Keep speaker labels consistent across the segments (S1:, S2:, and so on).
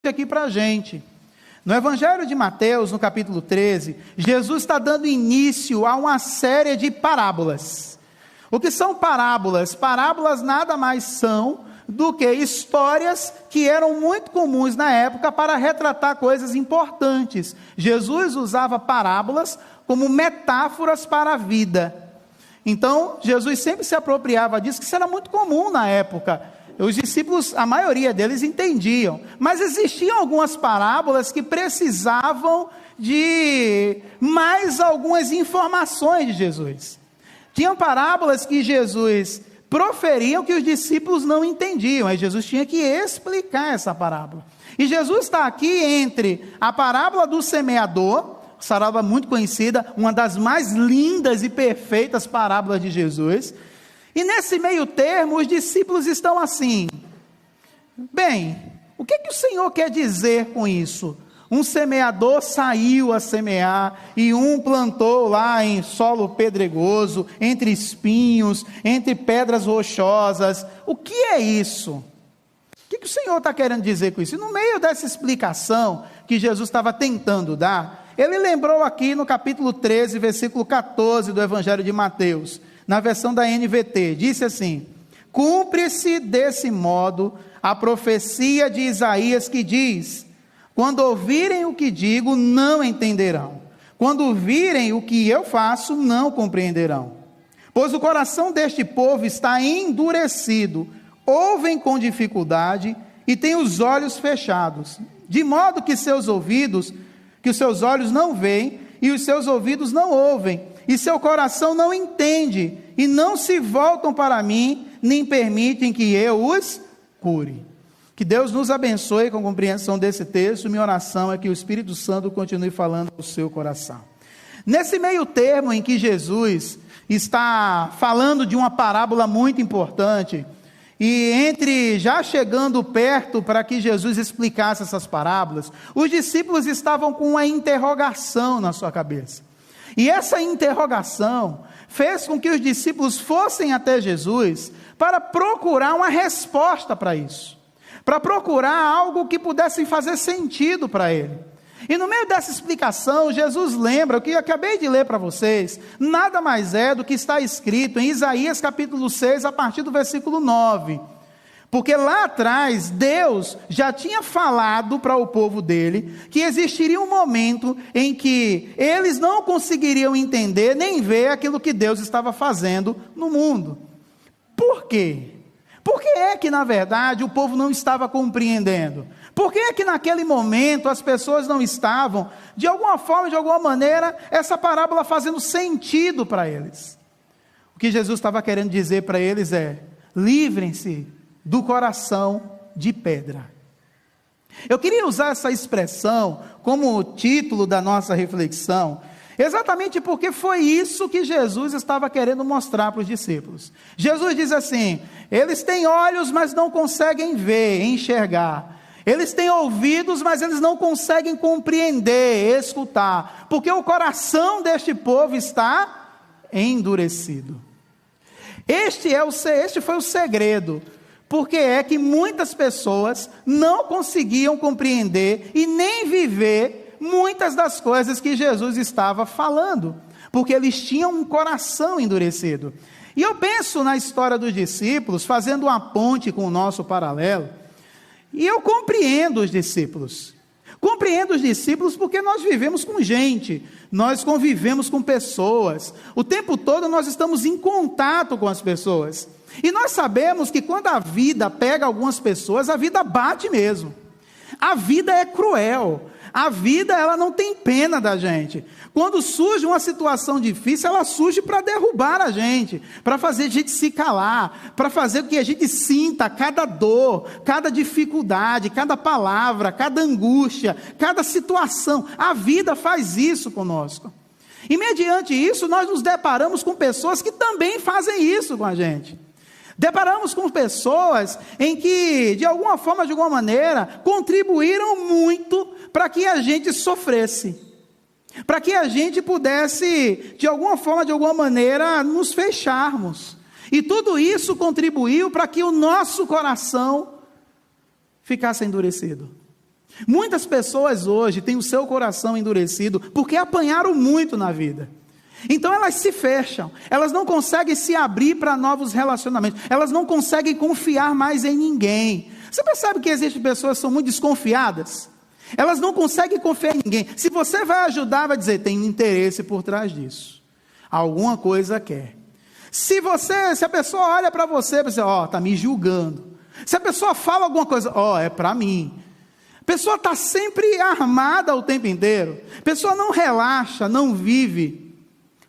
S1: aqui para a gente. No Evangelho de Mateus, no capítulo 13, Jesus está dando início a uma série de parábolas. O que são parábolas? Parábolas nada mais são do que histórias que eram muito comuns na época para retratar coisas importantes. Jesus usava parábolas como metáforas para a vida. Então, Jesus sempre se apropriava disso, que isso era muito comum na época. Os discípulos, a maioria deles entendiam, mas existiam algumas parábolas que precisavam de mais algumas informações de Jesus. Tinham parábolas que Jesus proferiam que os discípulos não entendiam, aí Jesus tinha que explicar essa parábola. E Jesus está aqui entre a parábola do semeador, parábola muito conhecida, uma das mais lindas e perfeitas parábolas de Jesus. E nesse meio termo, os discípulos estão assim: bem, o que o Senhor quer dizer com isso? Um semeador saiu a semear, e um plantou lá em solo pedregoso, entre espinhos, entre pedras rochosas. O que é isso? O que o Senhor está querendo dizer com isso? E no meio dessa explicação que Jesus estava tentando dar, ele lembrou aqui no capítulo 13, versículo 14 do Evangelho de Mateus, na versão da NVT, disse assim: cumpre-se desse modo a profecia de Isaías que diz: quando ouvirem o que digo, não entenderão. Quando virem o que eu faço, não compreenderão. Pois o coração deste povo está endurecido, ouvem com dificuldade e têm os olhos fechados, de modo que os seus olhos não veem e os seus ouvidos não ouvem, e seu coração não entende, e não se voltam para mim, nem permitem que eu os cure. Que Deus nos abençoe com a compreensão desse texto. Minha oração é que o Espírito Santo continue falando no seu coração. Nesse meio termo em que Jesus está falando de uma parábola muito importante, e entre já chegando perto para que Jesus explicasse essas parábolas, os discípulos estavam com uma interrogação na sua cabeça. E essa interrogação fez com que os discípulos fossem até Jesus para procurar uma resposta para isso, para procurar algo que pudesse fazer sentido para ele. E no meio dessa explicação, Jesus lembra o que eu acabei de ler para vocês, nada mais é do que está escrito em Isaías capítulo 6, a partir do versículo 9. Porque lá atrás, Deus já tinha falado para o povo dele que existiria um momento em que eles não conseguiriam entender nem ver aquilo que Deus estava fazendo no mundo. Por quê? Por que é que, na verdade, o povo não estava compreendendo? Por que é que naquele momento as pessoas não estavam, de alguma forma, de alguma maneira, essa parábola fazendo sentido para eles? O que Jesus estava querendo dizer para eles é: livrem-se do coração de pedra. Eu queria usar essa expressão como título da nossa reflexão, exatamente porque foi isso que Jesus estava querendo mostrar para os discípulos. Jesus diz assim: eles têm olhos, mas não conseguem ver, enxergar. Eles têm ouvidos, mas eles não conseguem compreender, escutar, porque o coração deste povo está endurecido. Este foi o segredo. Porque é que muitas pessoas não conseguiam compreender e nem viver muitas das coisas que Jesus estava falando, porque eles tinham um coração endurecido. E eu penso na história dos discípulos, fazendo uma ponte com o nosso paralelo, e eu compreendo os discípulos. Compreendo os discípulos porque nós vivemos com gente, nós convivemos com pessoas, o tempo todo nós estamos em contato com as pessoas. E nós sabemos que quando a vida pega algumas pessoas, a vida bate mesmo. A vida é cruel. A vida, ela não tem pena da gente. Quando surge uma situação difícil, ela surge para derrubar a gente, para fazer a gente se calar, para fazer com que a gente sinta cada dor, cada dificuldade, cada palavra, cada angústia, cada situação. A vida faz isso conosco. E mediante isso, nós nos deparamos com pessoas que também fazem isso com a gente. Deparamos com pessoas em que, de alguma forma, de alguma maneira, contribuíram muito para que a gente sofresse, para que a gente pudesse, de alguma forma, de alguma maneira, nos fecharmos. E tudo isso contribuiu para que o nosso coração ficasse endurecido. Muitas pessoas hoje têm o seu coração endurecido porque apanharam muito na vida. Então elas se fecham, elas não conseguem se abrir para novos relacionamentos, elas não conseguem confiar mais em ninguém. Você percebe que existem pessoas que são muito desconfiadas? Elas não conseguem confiar em ninguém. Se você vai ajudar, vai dizer, tem um interesse por trás disso. Alguma coisa quer. Se a pessoa olha para você, você está me julgando. Se a pessoa fala alguma coisa, é para mim. A pessoa está sempre armada o tempo inteiro. A pessoa não relaxa, não vive.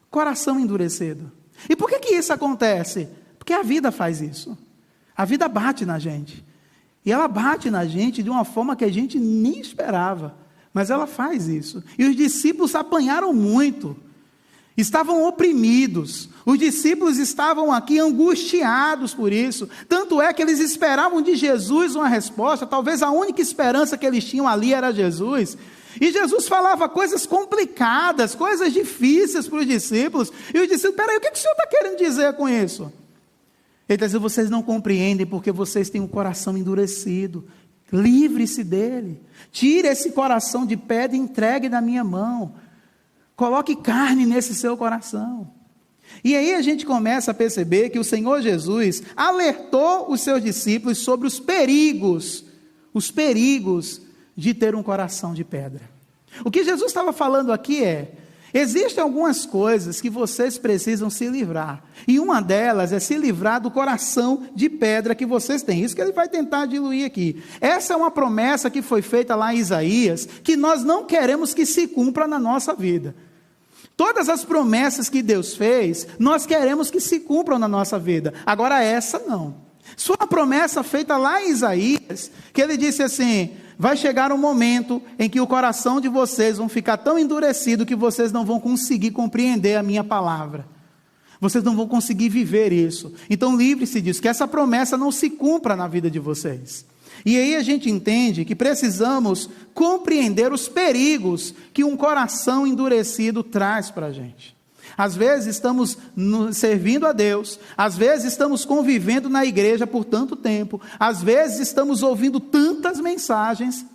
S1: Coração endurecido. E por que isso acontece? Porque a vida faz isso. A vida bate na gente. E ela bate na gente de uma forma que a gente nem esperava. Mas ela faz isso. E os discípulos apanharam muito. Estavam oprimidos. Os discípulos estavam aqui angustiados por isso. Tanto é que eles esperavam de Jesus uma resposta. Talvez a única esperança que eles tinham ali era Jesus. E Jesus falava coisas complicadas, coisas difíceis para os discípulos. E os discípulos, peraí, o que o Senhor está querendo dizer com isso? Ele está dizendo, vocês não compreendem porque vocês têm um coração endurecido. Livre-se dele. Tire esse coração de pedra e entregue na minha mão. Coloque carne nesse seu coração. E aí a gente começa a perceber que o Senhor Jesus alertou os seus discípulos sobre os perigos de ter um coração de pedra. O que Jesus estava falando aqui existem algumas coisas que vocês precisam se livrar, e uma delas é se livrar do coração de pedra que vocês têm. Isso que ele vai tentar diluir aqui. Essa é uma promessa que foi feita lá em Isaías, que nós não queremos que se cumpra na nossa vida. Todas as promessas que Deus fez, nós queremos que se cumpram na nossa vida. Agora essa não. Sua promessa feita lá em Isaías, que ele disse assim, vai chegar um momento em que o coração de vocês vão ficar tão endurecido que vocês não vão conseguir compreender a minha palavra. Vocês não vão conseguir viver isso. Então livre-se disso, que essa promessa não se cumpra na vida de vocês. E aí a gente entende que precisamos compreender os perigos que um coração endurecido traz para a gente. Às vezes estamos servindo a Deus, às vezes estamos convivendo na igreja por tanto tempo, às vezes estamos ouvindo tantas mensagens,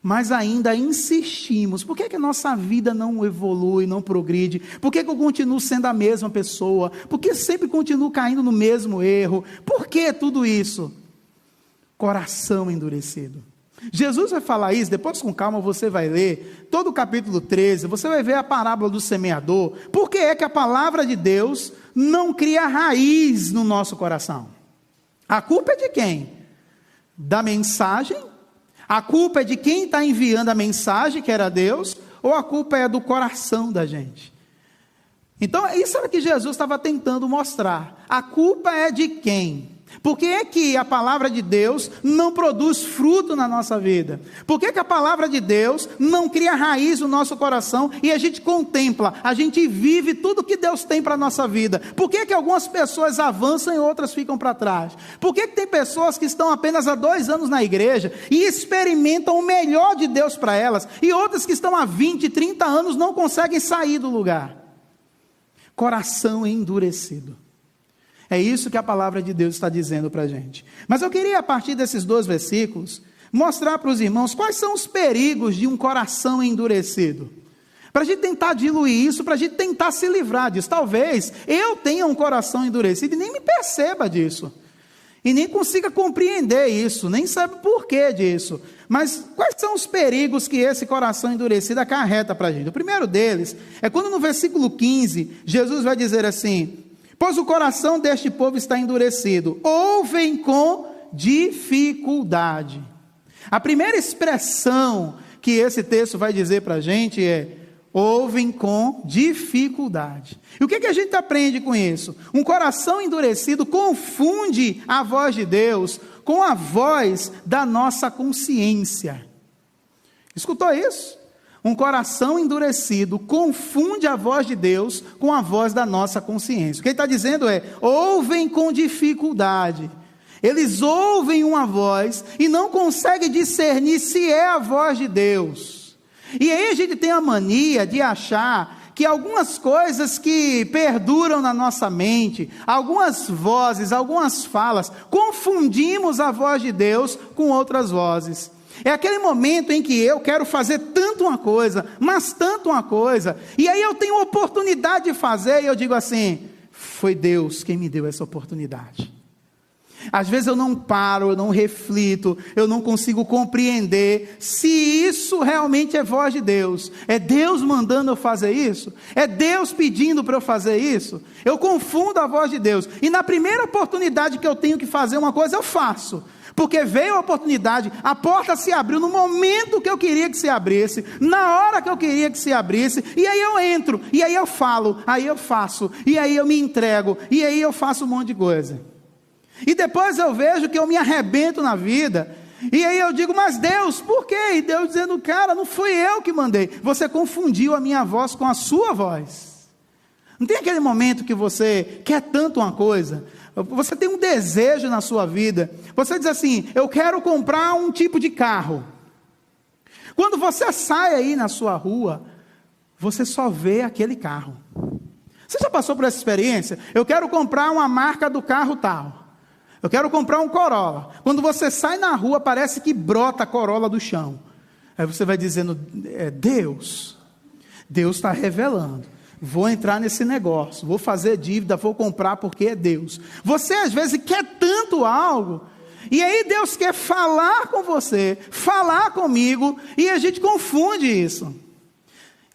S1: mas ainda insistimos. Por que a nossa vida não evolui, não progride? Por que eu continuo sendo a mesma pessoa? Por que sempre continuo caindo no mesmo erro? Por que tudo isso? Coração endurecido. Jesus vai falar isso, depois com calma você vai ler todo o capítulo 13, você vai ver a parábola do semeador. Por que é que a palavra de Deus não cria raiz no nosso coração? A culpa é de quem? Da mensagem? A culpa é de quem está enviando a mensagem, que era Deus? Ou a culpa é do coração da gente? Então isso era o que Jesus estava tentando mostrar. A culpa é de quem? Por que é que a palavra de Deus não produz fruto na nossa vida? Por que é que a palavra de Deus não cria raiz no nosso coração e a gente contempla, a gente vive tudo que Deus tem para a nossa vida? Por que é que algumas pessoas avançam e outras ficam para trás? Por que é que tem pessoas que estão apenas há 2 anos na igreja e experimentam o melhor de Deus para elas, e outras que estão há 20, 30 anos não conseguem sair do lugar? Coração endurecido. É isso que a palavra de Deus está dizendo para a gente. Mas eu queria, a partir desses 2 versículos, mostrar para os irmãos quais são os perigos de um coração endurecido. Para a gente tentar diluir isso, para a gente tentar se livrar disso. Talvez eu tenha um coração endurecido e nem me perceba disso. E nem consiga compreender isso, nem sabe o porquê disso. Mas quais são os perigos que esse coração endurecido acarreta para a gente? O primeiro deles é quando no versículo 15, Jesus vai dizer assim: pois o coração deste povo está endurecido, ouvem com dificuldade. A primeira expressão que esse texto vai dizer para a gente é: ouvem com dificuldade. E o que a gente aprende com isso? Um coração endurecido confunde a voz de Deus com a voz da nossa consciência. Escutou isso? Um coração endurecido confunde a voz de Deus com a voz da nossa consciência. O que ele está dizendo é: ouvem com dificuldade. Eles ouvem uma voz e não conseguem discernir se é a voz de Deus. E aí a gente tem a mania de achar que algumas coisas que perduram na nossa mente, algumas vozes, algumas falas, confundimos a voz de Deus com outras vozes. É aquele momento em que eu quero fazer tanto uma coisa, mas tanto uma coisa, e aí eu tenho oportunidade de fazer, e eu digo assim, foi Deus quem me deu essa oportunidade. Às vezes eu não paro, eu não reflito, eu não consigo compreender se isso realmente é voz de Deus. É Deus mandando eu fazer isso? É Deus pedindo para eu fazer isso? Eu confundo a voz de Deus. E na primeira oportunidade que eu tenho que fazer uma coisa, eu faço. Porque veio a oportunidade, a porta se abriu no momento que eu queria que se abrisse, na hora que eu queria que se abrisse, e aí eu entro, e aí eu falo, aí eu faço, e aí eu me entrego, e aí eu faço um monte de coisa. E depois eu vejo que eu me arrebento na vida, e aí eu digo, mas Deus, por quê? E Deus dizendo, cara, não fui eu que mandei, você confundiu a minha voz com a sua voz. Não tem aquele momento que você quer tanto uma coisa, você tem um desejo na sua vida, você diz assim, eu quero comprar um tipo de carro. Quando você sai aí na sua rua, você só vê aquele carro. Você já passou por essa experiência? Eu quero comprar uma marca do carro tal. Eu quero comprar um Corolla. Quando você sai na rua, parece que brota a Corolla do chão. Aí você vai dizendo, Deus está revelando. Vou entrar nesse negócio, vou fazer dívida, vou comprar porque é Deus. Você às vezes quer tanto algo, e aí Deus quer falar com você, falar comigo, e a gente confunde isso.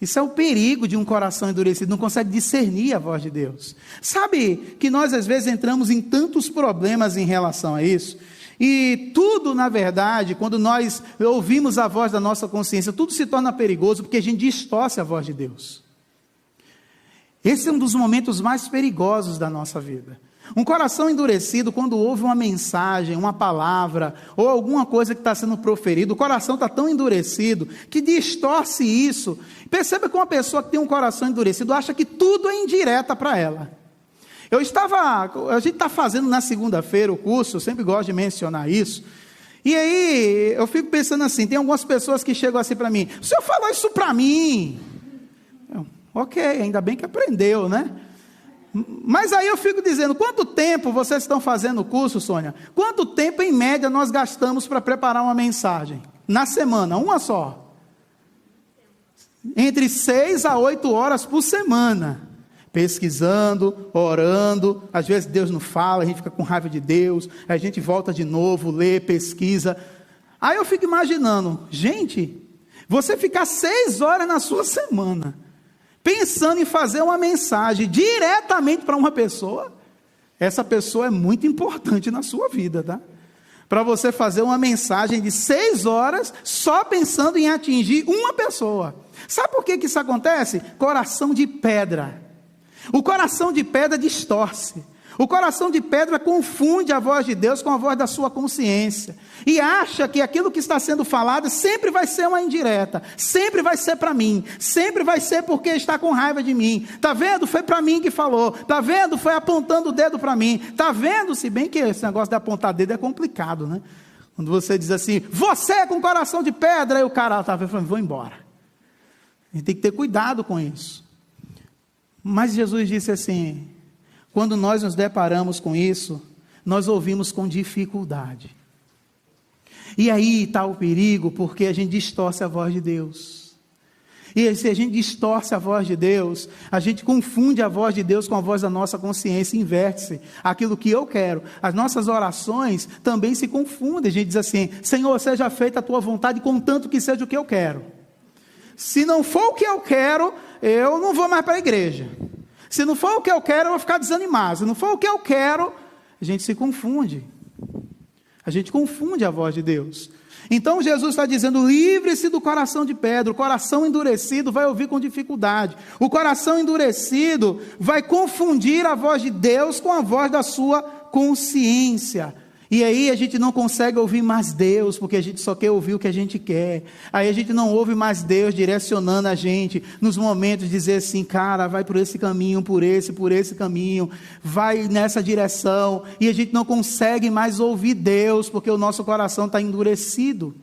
S1: Isso é o perigo de um coração endurecido, não consegue discernir a voz de Deus. Sabe que nós às vezes entramos em tantos problemas em relação a isso, e tudo na verdade, quando nós ouvimos a voz da nossa consciência, tudo se torna perigoso, porque a gente distorce a voz de Deus. Esse é um dos momentos mais perigosos da nossa vida. Um coração endurecido, quando ouve uma mensagem, uma palavra, ou alguma coisa que está sendo proferida, o coração está tão endurecido, que distorce isso. Perceba que uma pessoa que tem um coração endurecido, acha que tudo é indireta para ela. A gente está fazendo na segunda-feira o curso, eu sempre gosto de mencionar isso, e aí eu fico pensando assim, tem algumas pessoas que chegam assim para mim, o senhor falou isso para mim? Ok, ainda bem que aprendeu, né? Mas aí eu fico dizendo, quanto tempo vocês estão fazendo o curso, Sônia? Quanto tempo em média nós gastamos para preparar uma mensagem? Na semana, uma só. Entre 6 a 8 horas por semana. Pesquisando, orando, às vezes Deus não fala, a gente fica com raiva de Deus, a gente volta de novo, lê, pesquisa. Aí eu fico imaginando, gente, você ficar 6 horas na sua semana, pensando em fazer uma mensagem diretamente para uma pessoa, essa pessoa é muito importante na sua vida, tá? Para você fazer uma mensagem de 6 horas, só pensando em atingir uma pessoa. Sabe por que isso acontece? Coração de pedra. O coração de pedra distorce. O coração de pedra confunde a voz de Deus com a voz da sua consciência, e acha que aquilo que está sendo falado sempre vai ser uma indireta, sempre vai ser para mim, sempre vai ser porque está com raiva de mim. Está vendo? Foi para mim que falou. Está vendo? Foi apontando o dedo para mim. Está vendo? Se bem que esse negócio de apontar dedo é complicado, né? Quando você diz assim, você é com coração de pedra, aí o cara está falando, vou embora. A gente tem que ter cuidado com isso. Mas Jesus disse assim, quando nós nos deparamos com isso, nós ouvimos com dificuldade. E aí está o perigo, porque a gente distorce a voz de Deus. E se a gente distorce a voz de Deus, a gente confunde a voz de Deus com a voz da nossa consciência, inverte-se. Aquilo que eu quero, as nossas orações também se confundem. A gente diz assim, Senhor, seja feita a tua vontade, contanto que seja o que eu quero. Se não for o que eu quero, eu não vou mais para a igreja. Se não for o que eu quero, eu vou ficar desanimado. Se não for o que eu quero, a gente se confunde. A gente confunde a voz de Deus. Então Jesus está dizendo, livre-se do coração de pedra. O coração endurecido vai ouvir com dificuldade. O coração endurecido vai confundir a voz de Deus com a voz da sua consciência. E aí a gente não consegue ouvir mais Deus, porque a gente só quer ouvir o que a gente quer. Aí a gente não ouve mais Deus direcionando a gente, nos momentos de dizer assim, cara, vai por esse caminho, por esse caminho, vai nessa direção. E a gente não consegue mais ouvir Deus, porque o nosso coração está endurecido.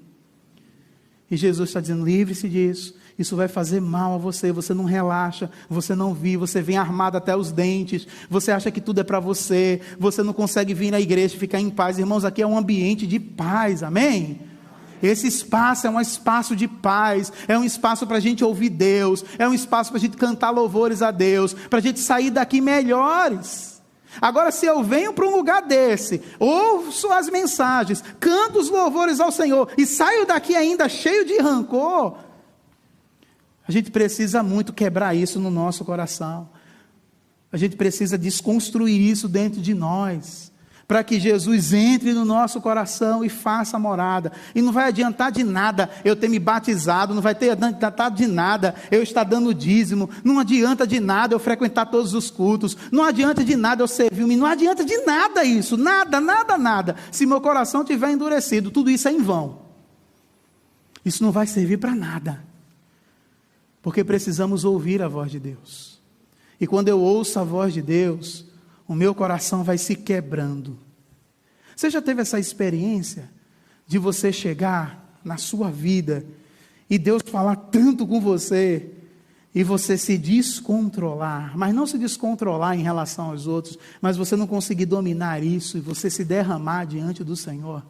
S1: E Jesus está dizendo, livre-se disso. Isso vai fazer mal a você, você não relaxa, você não vive, você vem armado até os dentes, você acha que tudo é para você, você não consegue vir na igreja e ficar em paz. Irmãos, aqui é um ambiente de paz, amém? Esse espaço é um espaço de paz, é um espaço para a gente ouvir Deus, é um espaço para a gente cantar louvores a Deus, para a gente sair daqui melhores. Agora, se eu venho para um lugar desse, ouço as mensagens, canto os louvores ao Senhor e saio daqui ainda cheio de rancor, a gente precisa muito quebrar isso no nosso coração. A gente precisa desconstruir isso dentro de nós, para que Jesus entre no nosso coração e faça morada. E não vai adiantar de nada eu ter me batizado, não vai ter adiantado de nada eu estar dando dízimo, não adianta de nada eu frequentar todos os cultos, não adianta de nada eu servir, não adianta de nada isso, nada, se meu coração estiver endurecido, tudo isso é em vão. Isso não vai servir para nada, porque precisamos ouvir a voz de Deus, e quando eu ouço a voz de Deus, o meu coração vai se quebrando. Você já teve essa experiência de você chegar na sua vida e Deus falar tanto com você e você se descontrolar, mas não se descontrolar em relação aos outros, mas você não conseguir dominar isso e você se derramar diante do Senhor?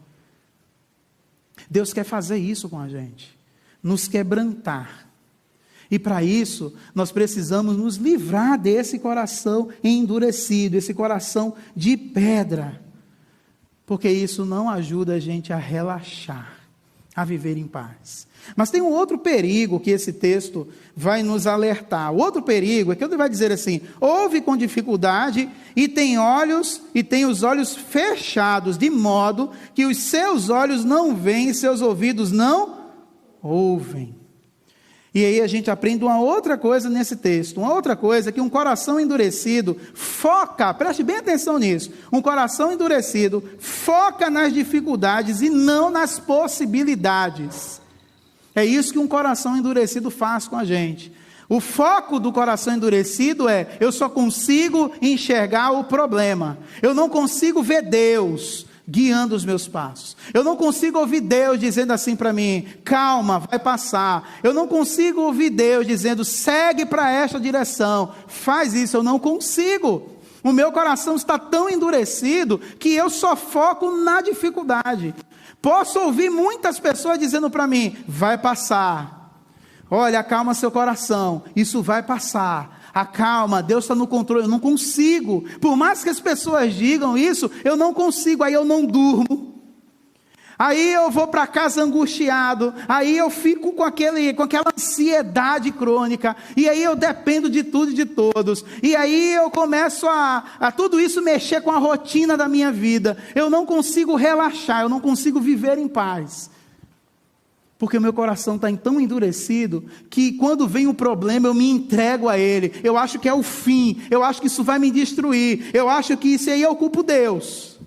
S1: Deus quer fazer isso com a gente, nos quebrantar. E para isso, nós precisamos nos livrar desse coração endurecido, esse coração de pedra, porque isso não ajuda a gente a relaxar, a viver em paz. Mas tem um outro perigo que esse texto vai nos alertar. O outro perigo é que ele vai dizer assim: ouve com dificuldade e tem os olhos fechados, de modo que os seus olhos não veem e seus ouvidos não ouvem. E aí a gente aprende uma outra coisa nesse texto, uma outra coisa, que um coração endurecido foca, preste bem atenção nisso, um coração endurecido foca nas dificuldades e não nas possibilidades. É isso que um coração endurecido faz com a gente. O foco do coração endurecido é: eu só consigo enxergar o problema, eu não consigo ver Deus guiando os meus passos, eu não consigo ouvir Deus dizendo assim para mim: calma, vai passar. Eu não consigo ouvir Deus dizendo: segue para esta direção, faz isso. Eu não consigo. O meu coração está tão endurecido que eu só foco na dificuldade. Posso ouvir muitas pessoas dizendo para mim: vai passar, olha, acalma seu coração, isso vai passar. Acalma, Deus está no controle. Eu não consigo, por mais que as pessoas digam isso, eu não consigo. Aí eu não durmo, aí eu vou para casa angustiado, aí eu fico com aquela ansiedade crônica, e aí eu dependo de tudo e de todos, e aí eu começo a tudo isso mexer com a rotina da minha vida. Eu não consigo relaxar, eu não consigo viver em paz, porque o meu coração está tão endurecido, que quando vem um problema eu me entrego a ele, eu acho que é o fim, eu acho que isso vai me destruir, eu acho que isso aí eu culpo Deus.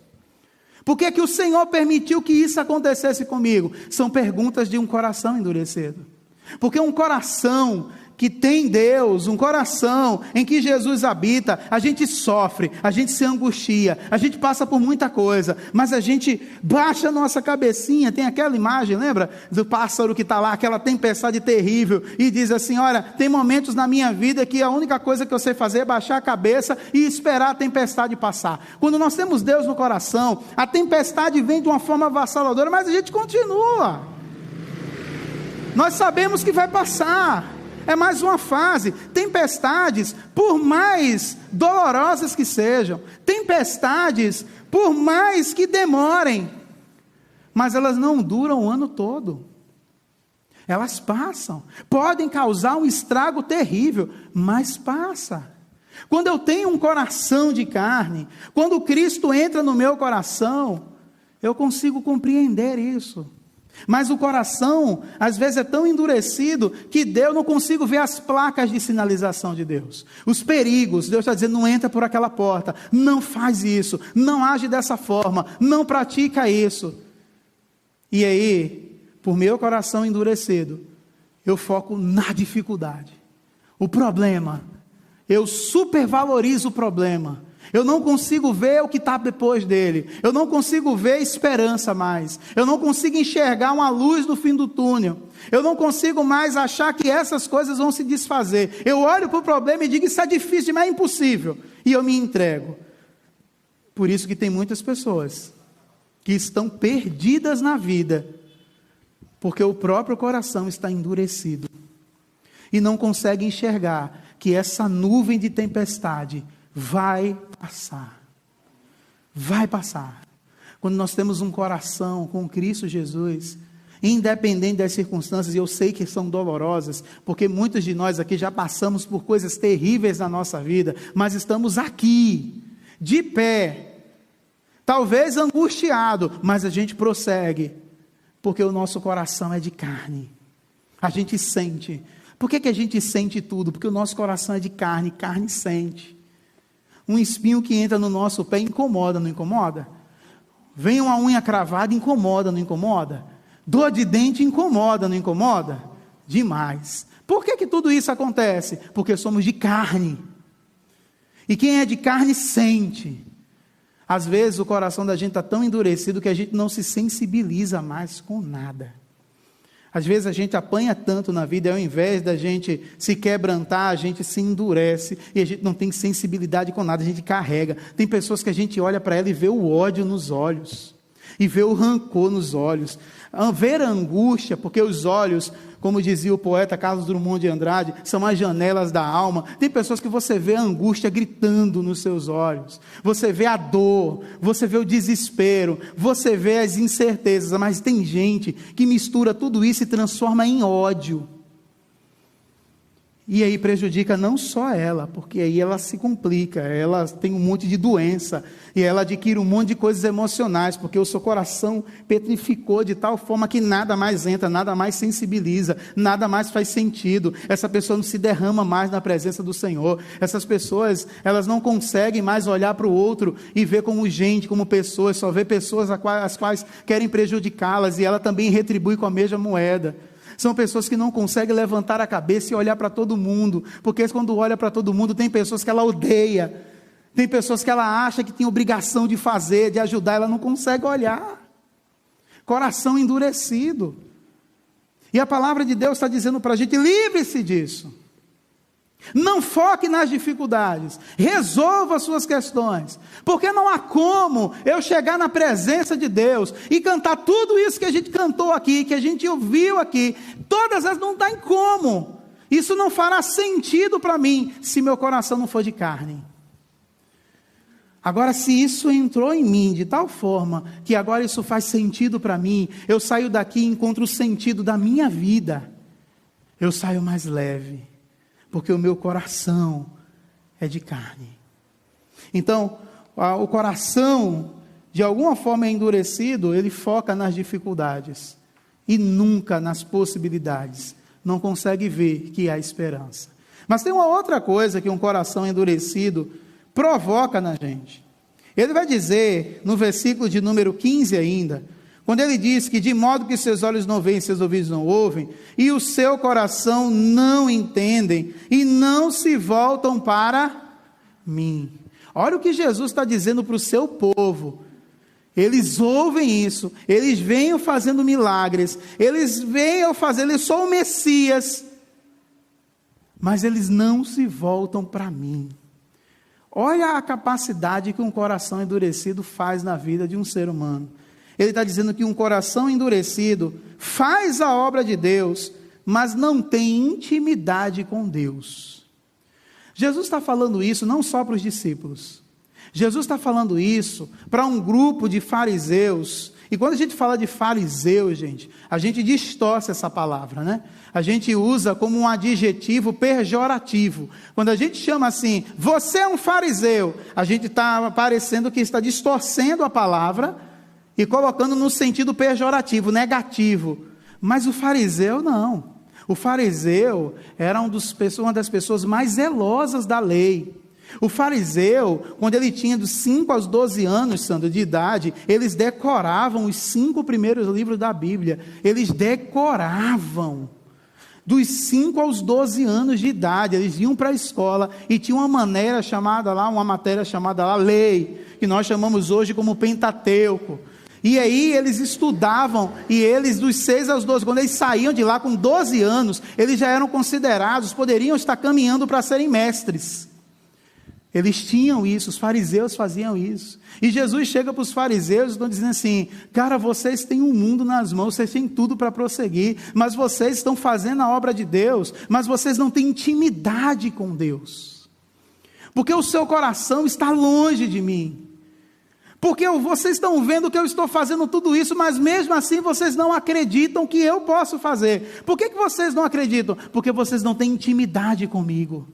S1: Por que que o Senhor permitiu que isso acontecesse comigo? São perguntas de um coração endurecido, porque um coração que tem Deus, um coração em que Jesus habita, a gente sofre, a gente se angustia, a gente passa por muita coisa, mas a gente baixa a nossa cabecinha. Tem aquela imagem, lembra? Do pássaro que está lá, aquela tempestade terrível, e diz assim: olha, tem momentos na minha vida que a única coisa que eu sei fazer é baixar a cabeça e esperar a tempestade passar. Quando nós temos Deus no coração, a tempestade vem de uma forma avassaladora, mas a gente continua. Nós sabemos que vai passar. É mais uma fase. Tempestades, por mais dolorosas que sejam, tempestades, por mais que demorem, mas elas não duram o ano todo. Elas passam, podem causar um estrago terrível, mas passa. Quando eu tenho um coração de carne, quando Cristo entra no meu coração, eu consigo compreender isso. Mas o coração, às vezes, é tão endurecido que eu não consigo ver as placas de sinalização de Deus. Os perigos, Deus está dizendo: não entra por aquela porta, não faz isso, não age dessa forma, não pratica isso. E aí, por meu coração endurecido, eu foco na dificuldade. O problema, eu supervalorizo o problema. Eu não consigo ver o que está depois dele. Eu não consigo ver esperança mais. Eu não consigo enxergar uma luz no fim do túnel. Eu não consigo mais achar que essas coisas vão se desfazer. Eu olho para o problema e digo: isso é difícil, mas é impossível. E eu me entrego. Por isso que tem muitas pessoas que estão perdidas na vida, Porque o próprio coração está endurecido e não consegue enxergar que essa nuvem de tempestade vai passar. Vai passar. Quando nós temos um coração com Cristo Jesus, independente das circunstâncias, e eu sei que são dolorosas, porque muitos de nós aqui já passamos por coisas terríveis na nossa vida, mas estamos aqui, de pé, talvez angustiado, mas a gente prossegue, porque o nosso coração é de carne. A gente sente. Por que a gente sente tudo? Porque o nosso coração é de carne, carne sente. Um espinho que entra no nosso pé incomoda, não incomoda? Vem uma unha cravada, incomoda, não incomoda? Dor de dente incomoda, não incomoda? Demais. Por que tudo isso acontece? Porque somos de carne. E quem é de carne sente. Às vezes o coração da gente está tão endurecido que a gente não se sensibiliza mais com nada. Às vezes a gente apanha tanto na vida, e ao invés da gente se quebrantar, a gente se endurece, e a gente não tem sensibilidade com nada, a gente carrega. Tem pessoas que a gente olha para ela e vê o ódio nos olhos, e vê o rancor nos olhos, ver a angústia, porque os olhos, como dizia o poeta Carlos Drummond de Andrade, são as janelas da alma. Tem pessoas que você vê a angústia gritando nos seus olhos, você vê a dor, você vê o desespero, você vê as incertezas, mas tem gente que mistura tudo isso e transforma em ódio. E aí prejudica não só ela, porque aí ela se complica, ela tem um monte de doença, e ela adquire um monte de coisas emocionais, porque o seu coração petrificou de tal forma que nada mais entra, nada mais sensibiliza, nada mais faz sentido. Essa pessoa não se derrama mais na presença do Senhor. Essas pessoas, elas não conseguem mais olhar para o outro e ver como gente, como pessoas, só vê pessoas as quais querem prejudicá-las, e ela também retribui com a mesma moeda. São pessoas que não conseguem levantar a cabeça e olhar para todo mundo, porque quando olha para todo mundo, tem pessoas que ela odeia, tem pessoas que ela acha que tem obrigação de fazer, de ajudar, ela não consegue olhar. Coração endurecido. E a palavra de Deus está dizendo para a gente: livre-se disso. Não foque nas dificuldades, resolva as suas questões, porque não há como eu chegar na presença de Deus e cantar tudo isso que a gente cantou aqui, que a gente ouviu aqui, todas as não tem como. Isso não fará sentido para mim se meu coração não for de carne. Agora, se isso entrou em mim de tal forma que agora isso faz sentido para mim, eu saio daqui e encontro o sentido da minha vida, eu saio mais leve, porque o meu coração é de carne. Então, o coração, de alguma forma endurecido, ele foca nas dificuldades e nunca nas possibilidades. Não consegue ver que há esperança. Mas tem uma outra coisa que um coração endurecido provoca na gente. Ele vai dizer, no versículo de número 15 ainda, quando ele diz que de modo que seus olhos não veem, seus ouvidos não ouvem, e o seu coração não entendem, e não se voltam para mim. Olha o que Jesus está dizendo para o seu povo. Eles ouvem isso, eles vêm fazendo milagres, eles vêm fazer, eles são o Messias, mas eles não se voltam para mim. Olha a capacidade que um coração endurecido faz na vida de um ser humano. Ele está dizendo que um coração endurecido faz a obra de Deus, mas não tem intimidade com Deus. Jesus está falando isso não só para os discípulos. Jesus está falando isso para um grupo de fariseus. E quando a gente fala de fariseu, gente, a gente distorce essa palavra, né? A gente usa como um adjetivo pejorativo. Quando a gente chama assim, você é um fariseu, a gente está parecendo que está distorcendo a palavra e colocando no sentido pejorativo, negativo. Mas o fariseu não. O fariseu era uma das pessoas mais zelosas da lei. O fariseu, quando ele tinha dos 5 aos 12 anos, Sandro, de idade, eles decoravam os 5 primeiros livros da Bíblia. Eles decoravam. Dos 5 aos 12 anos de idade, eles iam para a escola e tinha uma matéria chamada lá lei, que nós chamamos hoje como Pentateuco. E aí eles estudavam, e eles dos 6 aos 12, quando eles saíam de lá com 12 anos, eles já eram considerados, poderiam estar caminhando para serem mestres. Eles tinham isso, os fariseus faziam isso. E Jesus chega para os fariseus e estão dizendo assim: cara, vocês têm um mundo nas mãos, vocês têm tudo para prosseguir, mas vocês estão fazendo a obra de Deus, mas vocês não têm intimidade com Deus, porque o seu coração está longe de mim, porque vocês estão vendo que eu estou fazendo tudo isso, mas mesmo assim vocês não acreditam que eu posso fazer. Por que vocês não acreditam? Porque vocês não têm intimidade comigo.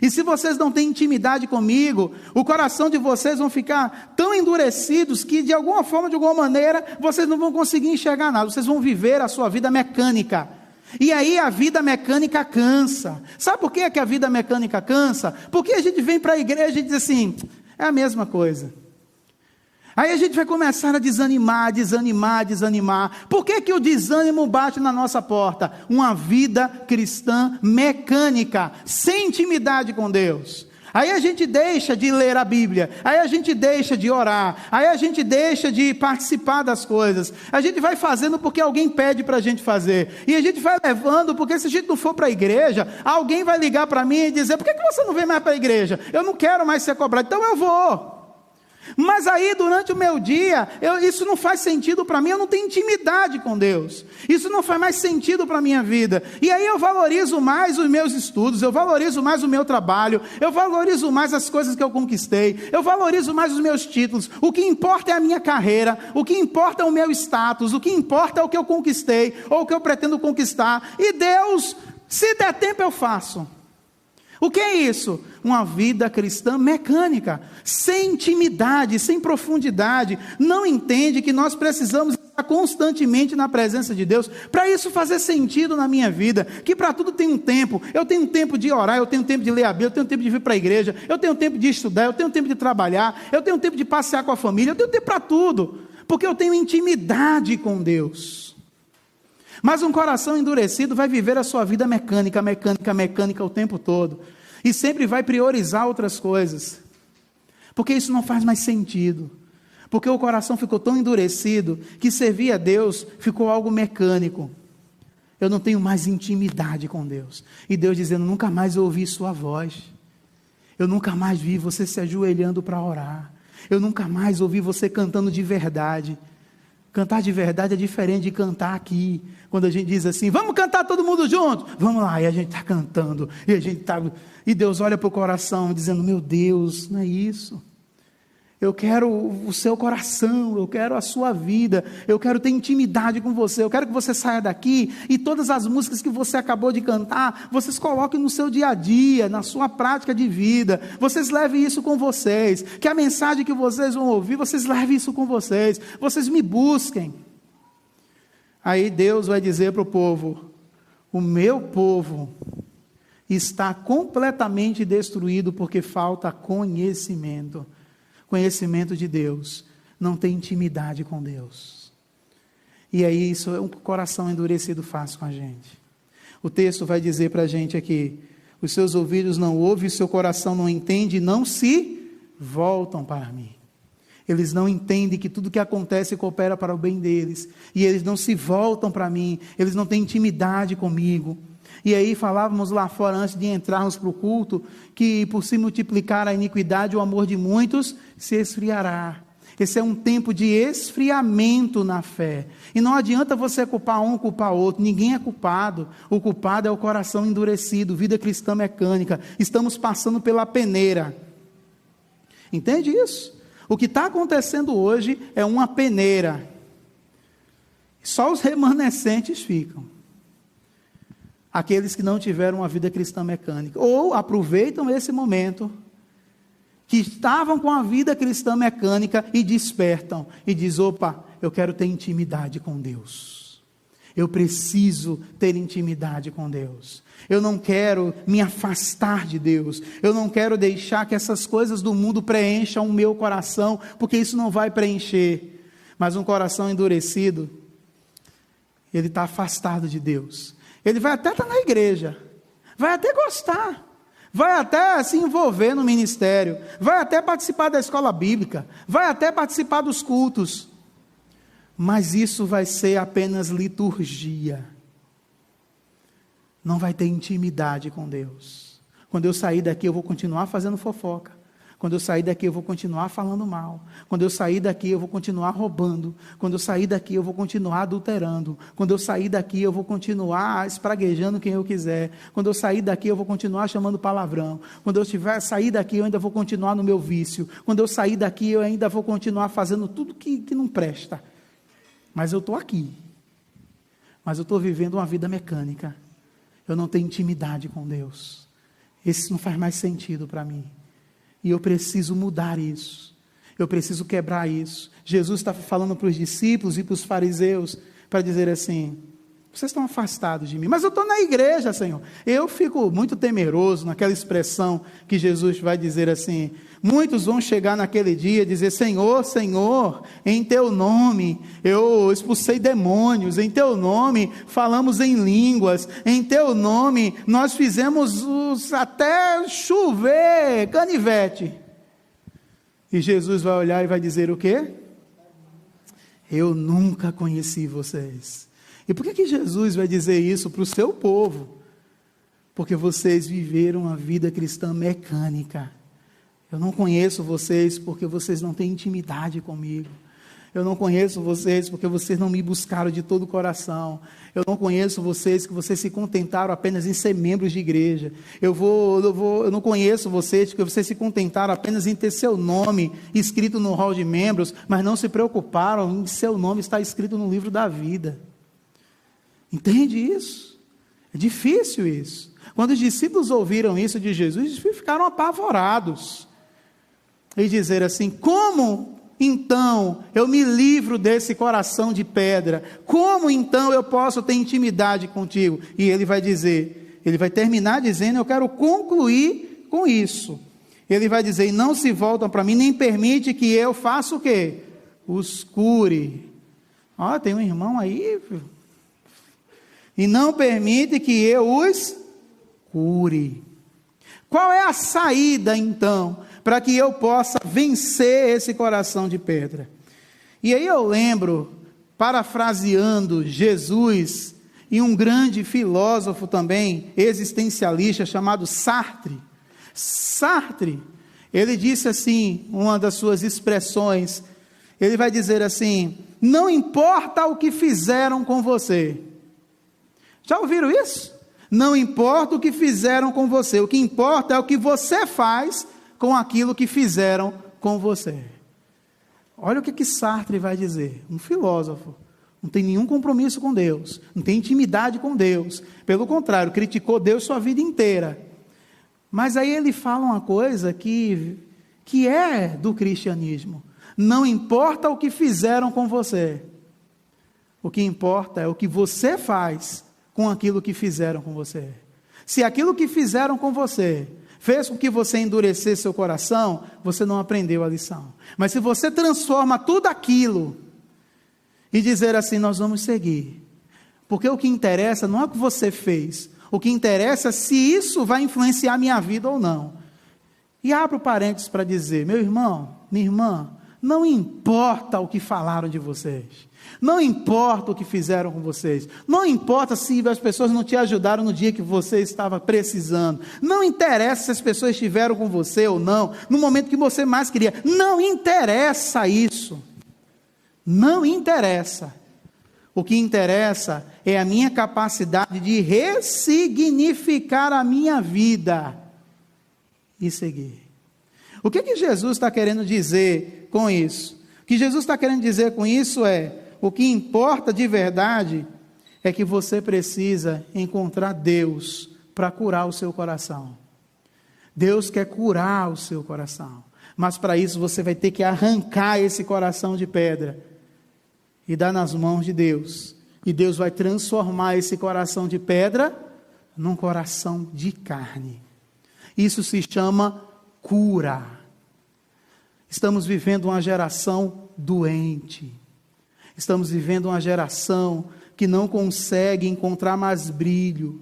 S1: E se vocês não têm intimidade comigo, o coração de vocês vão ficar tão endurecidos que de alguma forma, de alguma maneira, vocês não vão conseguir enxergar nada. Vocês vão viver a sua vida mecânica. E aí a vida mecânica cansa. Sabe por que a vida mecânica cansa? Porque a gente vem para a igreja e diz assim: é a mesma coisa. Aí a gente vai começar a desanimar. Por que o desânimo bate na nossa porta? Uma vida cristã mecânica, sem intimidade com Deus. Aí a gente deixa de ler a Bíblia, aí a gente deixa de orar, aí a gente deixa de participar das coisas. A gente vai fazendo porque alguém pede para a gente fazer. E a gente vai levando, porque se a gente não for para a igreja, alguém vai ligar para mim e dizer: por que você não vem mais para a igreja? Eu não quero mais ser cobrado, então eu vou. Mas aí durante o meu dia, isso não faz sentido para mim, eu não tenho intimidade com Deus, isso não faz mais sentido para a minha vida, e aí eu valorizo mais os meus estudos, eu valorizo mais o meu trabalho, eu valorizo mais as coisas que eu conquistei, eu valorizo mais os meus títulos. O que importa é a minha carreira, o que importa é o meu status, o que importa é o que eu conquistei, ou o que eu pretendo conquistar, e Deus, se der tempo eu faço. O que é isso? Uma vida cristã mecânica, sem intimidade, sem profundidade, não entende que nós precisamos estar constantemente na presença de Deus, para isso fazer sentido na minha vida, que para tudo tem um tempo. Eu tenho tempo de orar, eu tenho tempo de ler a Bíblia, eu tenho tempo de vir para a igreja, eu tenho tempo de estudar, eu tenho tempo de trabalhar, eu tenho tempo de passear com a família, eu tenho tempo para tudo, porque eu tenho intimidade com Deus. Mas um coração endurecido vai viver a sua vida mecânica o tempo todo. E sempre vai priorizar outras coisas. Porque isso não faz mais sentido. Porque o coração ficou tão endurecido que servir a Deus ficou algo mecânico. Eu não tenho mais intimidade com Deus. E Deus dizendo: nunca mais ouvi sua voz. Eu nunca mais vi você se ajoelhando para orar. Eu nunca mais ouvi você cantando de verdade. Cantar de verdade é diferente de cantar aqui. Quando a gente diz assim: vamos cantar todo mundo junto, vamos lá, e a gente está cantando, e Deus olha para o coração dizendo: meu Deus, não é isso. Eu quero o seu coração, eu quero a sua vida, eu quero ter intimidade com você, eu quero que você saia daqui e todas as músicas que você acabou de cantar, vocês coloquem no seu dia a dia, na sua prática de vida, vocês levem isso com vocês, que a mensagem que vocês vão ouvir, vocês levem isso com vocês me busquem. Aí Deus vai dizer para o povo: o meu povo está completamente destruído porque falta conhecimento de Deus, não tem intimidade com Deus. E aí isso é um coração endurecido faz com a gente. O texto vai dizer para a gente aqui: os seus ouvidos não ouvem, o seu coração não entende, não se voltam para mim. Eles não entendem que tudo que acontece coopera para o bem deles, e eles não se voltam para mim, eles não têm intimidade comigo. E aí falávamos lá fora, antes de entrarmos para o culto, que por se multiplicar a iniquidade, o amor de muitos se esfriará. Esse é um tempo de esfriamento na fé. E não adianta você culpar um, culpar outro. Ninguém é culpado. O culpado é o coração endurecido, vida cristã mecânica. Estamos passando pela peneira. Entende isso? O que está acontecendo hoje é uma peneira. Só os remanescentes ficam. Aqueles que não tiveram uma vida cristã mecânica, ou aproveitam esse momento, que estavam com a vida cristã mecânica e despertam, e diz: opa, eu quero ter intimidade com Deus, eu preciso ter intimidade com Deus, eu não quero me afastar de Deus, eu não quero deixar que essas coisas do mundo preencham o meu coração, porque isso não vai preencher. Mas um coração endurecido, ele está afastado de Deus. Ele vai até estar na igreja, vai até gostar, vai até se envolver no ministério, vai até participar da escola bíblica, vai até participar dos cultos, mas isso vai ser apenas liturgia, não vai ter intimidade com Deus. Quando eu sair daqui, eu vou continuar fazendo fofoca. Quando eu sair daqui, eu vou continuar falando mal. Quando eu sair daqui, eu vou continuar roubando. Quando eu sair daqui, eu vou continuar adulterando. Quando eu sair daqui, eu vou continuar espraguejando quem eu quiser. Quando eu sair daqui, eu vou continuar chamando palavrão. Quando eu sair daqui, eu ainda vou continuar no meu vício. Quando eu sair daqui, eu ainda vou continuar fazendo tudo que não presta. Mas eu estou aqui. Mas eu estou vivendo uma vida mecânica. Eu não tenho intimidade com Deus. Isso não faz mais sentido para mim. E eu preciso mudar isso. Eu preciso quebrar isso. Jesus está falando para os discípulos e para os fariseus, para dizer assim, vocês estão afastados de mim, mas eu estou na igreja, Senhor. Eu fico muito temeroso naquela expressão que Jesus vai dizer assim, muitos vão chegar naquele dia e dizer, Senhor, Senhor, em teu nome eu expulsei demônios, em teu nome falamos em línguas, em teu nome nós fizemos até chover canivete. E Jesus vai olhar e vai dizer o quê? Eu nunca conheci vocês. E por que Jesus vai dizer isso para o seu povo? Porque vocês viveram uma vida cristã mecânica. Eu não conheço vocês porque vocês não têm intimidade comigo. Eu não conheço vocês porque vocês não me buscaram de todo o coração. Eu não conheço vocês que vocês se contentaram apenas em ser membros de igreja. Eu não conheço vocês porque vocês se contentaram apenas em ter seu nome escrito no hall de membros, mas não se preocuparam em seu nome estar escrito no livro da vida. Entende isso? É difícil isso. Quando os discípulos ouviram isso de Jesus, eles ficaram apavorados. E dizer assim, como então eu me livro desse coração de pedra? Como então eu posso ter intimidade contigo? E ele vai dizer, ele vai terminar dizendo, eu quero concluir com isso. Ele vai dizer, e não se voltam para mim, nem permite que eu faça o quê? Os cure. Ó, tem um irmão aí... E não permite que eu os cure. Qual é a saída, então, para que eu possa vencer esse coração de pedra? E aí eu lembro, parafraseando Jesus, e um grande filósofo também, existencialista, chamado Sartre. Sartre, ele disse assim, uma das suas expressões, ele vai dizer assim, não importa o que fizeram com você. Já ouviram isso? Não importa o que fizeram com você, o que importa é o que você faz com aquilo que fizeram com você. Olha o que Sartre vai dizer, um filósofo, não tem nenhum compromisso com Deus, não tem intimidade com Deus, pelo contrário, criticou Deus sua vida inteira. Mas aí ele fala uma coisa que é do cristianismo, não importa o que fizeram com você, o que importa é o que você faz com aquilo que fizeram com você. Se aquilo que fizeram com você fez com que você endurecesse seu coração, você não aprendeu a lição. Mas se você transforma tudo aquilo e dizer assim, nós vamos seguir, porque o que interessa não é o que você fez, o que interessa é se isso vai influenciar a minha vida ou não. E abro parênteses para dizer, meu irmão, minha irmã, não importa o que falaram de vocês, não importa o que fizeram com vocês, não importa se as pessoas não te ajudaram no dia que você estava precisando, não interessa se as pessoas estiveram com você ou não, no momento que você mais queria, não interessa isso, não interessa. O que interessa é a minha capacidade de ressignificar a minha vida e seguir. O que Jesus está querendo dizer com isso? O que Jesus está querendo dizer com isso é, o que importa de verdade é que você precisa encontrar Deus para curar o seu coração. Deus quer curar o seu coração, mas para isso você vai ter que arrancar esse coração de pedra e dar nas mãos de Deus. E Deus vai transformar esse coração de pedra num coração de carne. Isso se chama cura. Estamos vivendo uma geração doente. Estamos vivendo uma geração que não consegue encontrar mais brilho.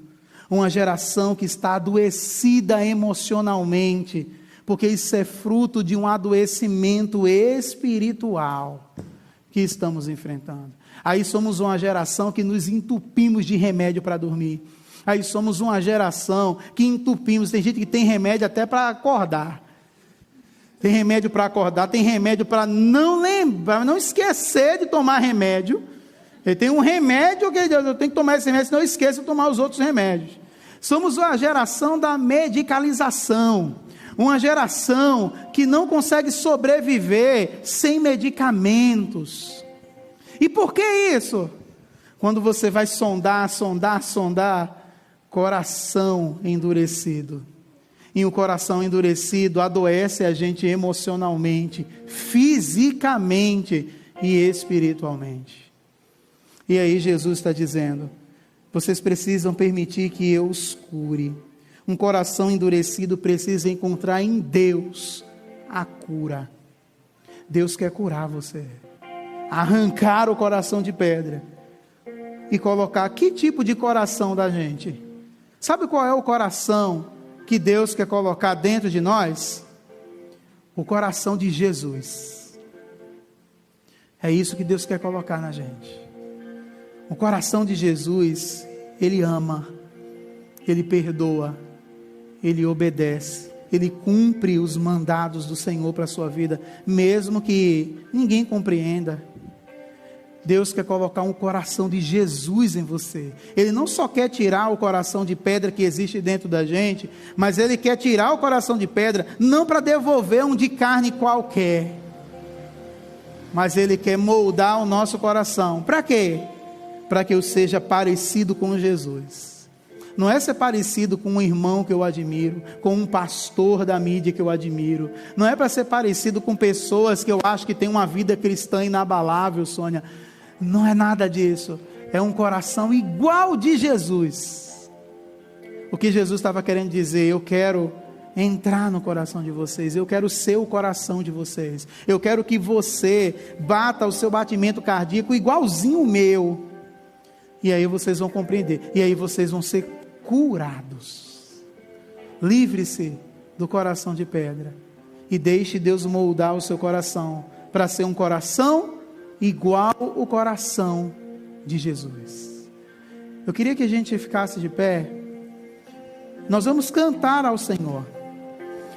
S1: Uma geração que está adoecida emocionalmente, porque isso é fruto de um adoecimento espiritual que estamos enfrentando. Aí somos uma geração que nos entupimos de remédio para dormir. Aí somos uma geração que entupimos. Tem gente que tem remédio até para acordar. Tem remédio para acordar, tem remédio para não lembrar, não esquecer de tomar remédio. Ele tem um remédio que eu tenho que tomar esse remédio, senão eu esqueço de tomar os outros remédios. Somos a geração da medicalização. Uma geração que não consegue sobreviver sem medicamentos. E por que isso? Quando você vai sondar, coração endurecido. E o coração endurecido adoece a gente emocionalmente, fisicamente e espiritualmente. E aí Jesus está dizendo, vocês precisam permitir que eu os cure. Um coração endurecido precisa encontrar em Deus a cura. Deus quer curar você. Arrancar o coração de pedra e colocar que tipo de coração da gente? Sabe qual é o coração que Deus quer colocar dentro de nós? O coração de Jesus. É isso que Deus quer colocar na gente. O coração de Jesus, Ele ama, Ele perdoa, Ele obedece, Ele cumpre os mandados do Senhor para a sua vida, mesmo que ninguém compreenda. Deus quer colocar um coração de Jesus em você. Ele não só quer tirar o coração de pedra que existe dentro da gente, mas Ele quer tirar o coração de pedra, não para devolver um de carne qualquer, mas Ele quer moldar o nosso coração. Para quê? Para que eu seja parecido com Jesus. Não é ser parecido com um irmão que eu admiro, com um pastor da mídia que eu admiro. Não é para ser parecido com pessoas que eu acho que têm uma vida cristã inabalável, Sônia. Não é nada disso. É um coração igual de Jesus. O que Jesus estava querendo dizer, eu quero entrar no coração de vocês, eu quero ser o coração de vocês. Eu quero que você bata o seu batimento cardíaco igualzinho o meu. E aí vocês vão compreender. E aí vocês vão ser curados. Livre-se do coração de pedra. E deixe Deus moldar o seu coração. Para ser um coração igual o coração de Jesus. Eu queria que a gente ficasse de pé. Nós vamos cantar ao Senhor.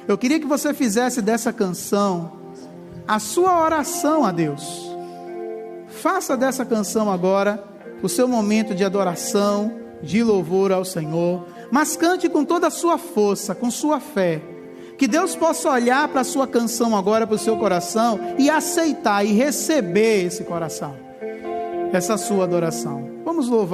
S1: Eu queria que você fizesse dessa canção a sua oração a Deus. Faça dessa canção agora o seu momento de adoração, de louvor ao Senhor, mas cante com toda a sua força, com sua fé, que Deus possa olhar para a sua canção agora, para o seu coração, e aceitar e receber esse coração, essa sua adoração. Vamos louvar.